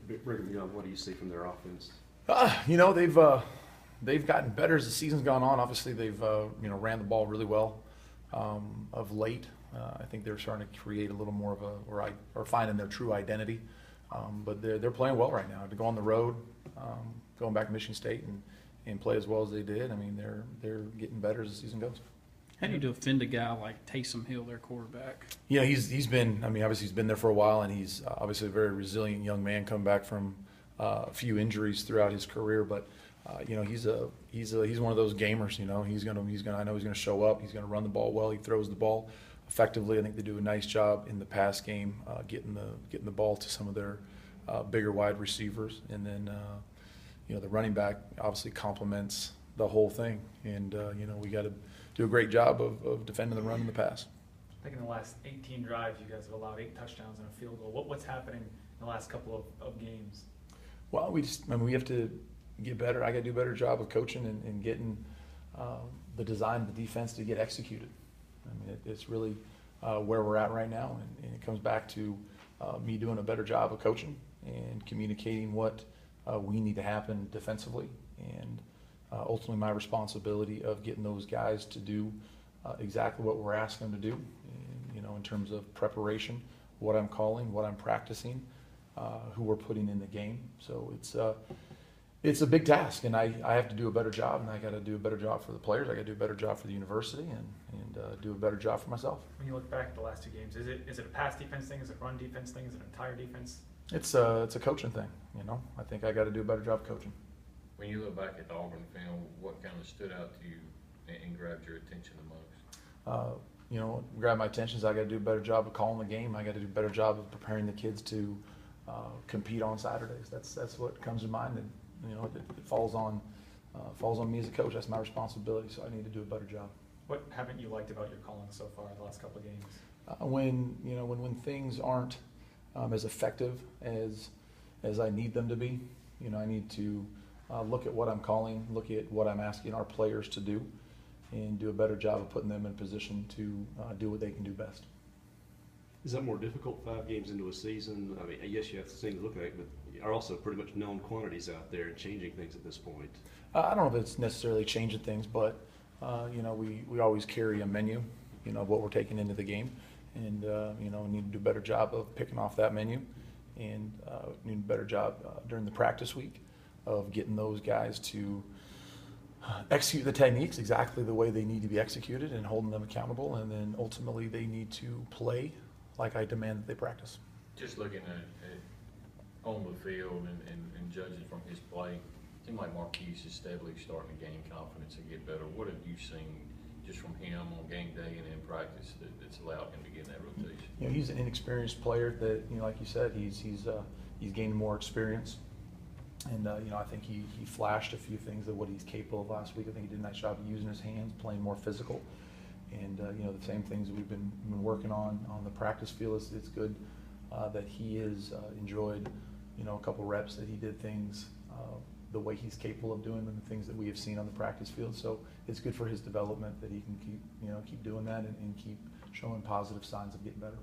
Brigham Young, what do you see from their offense? They've gotten better as the season's gone on. Obviously, they've ran the ball really well of late. I think they're starting to create a little more of or finding their true identity. But they're playing well right now. To go on the road, going back to Michigan State and play as well as they did. I mean, they're getting better as the season goes. How do you defend a guy like Taysom Hill, their quarterback? Yeah, he's been. I mean, obviously he's been there for a while, and he's obviously a very resilient young man, coming back from a few injuries throughout his career. But he's one of those gamers. I know he's gonna show up. He's gonna run the ball well. He throws the ball effectively. I think they do a nice job in the pass game, getting the ball to some of their bigger wide receivers, and then the running back obviously complements the whole thing. And we got to do a great job of defending the run and the pass. I think in the last 18 drives, you guys have allowed 8 touchdowns and a field goal. What's happening in the last couple of games? Well, we have to get better. I got to do a better job of coaching and getting the design of the defense to get executed. I mean, it's really where we're at right now, and it comes back to me doing a better job of coaching and communicating what we need to happen defensively, and ultimately my responsibility of getting those guys to do exactly what we're asking them to do, and, in terms of preparation, what I'm calling, what I'm practicing, who we're putting in the game. So it's a big task, and I have to do a better job, and I got to do a better job for the players. I got to do a better job for the university, and do a better job for myself. When you look back at the last 2 games, is it a pass defense thing? Is it a run defense thing? Is it an entire defense? It's a coaching thing. I think I got to do a better job coaching. When you look back at the Auburn film, what kind of stood out to you and grabbed your attention the most? Grab my attention is I got to do a better job of calling the game. I got to do a better job of preparing the kids to compete on Saturdays. That's what comes to mind. And it falls on me as a coach. That's my responsibility. So I need to do a better job. What haven't you liked about your calling so far the last couple of games? When things aren't as effective as I need them to be, I need to look at what I'm calling, look at what I'm asking our players to do, and do a better job of putting them in position to do what they can do best. Is that more difficult 5 games into a season? I mean, yes, you have things to look at, but are also pretty much known quantities out there and changing things at this point. I don't know if it's necessarily changing things, but we always carry a menu, of what we're taking into the game, and we need to do a better job of picking off that menu, and need a better job during the practice week of getting those guys to execute the techniques exactly the way they need to be executed and holding them accountable, and then ultimately they need to play like I demand that they practice. Just looking at on the field and judging from his play, it seems like Marquise is steadily starting to gain confidence and get better. What have you seen just from him on game day and in practice that's allowed him to get in that rotation? He's an inexperienced player that, like you said, he's gaining more experience. And, I think he flashed a few things of what he's capable of last week. I think he did a nice job of using his hands, playing more physical. And, the same things we've been working on the practice field. It's good that he has enjoyed, a couple reps, that he did things the way he's capable of doing them, the things that we have seen on the practice field. So it's good for his development that he can keep doing that and keep showing positive signs of getting better.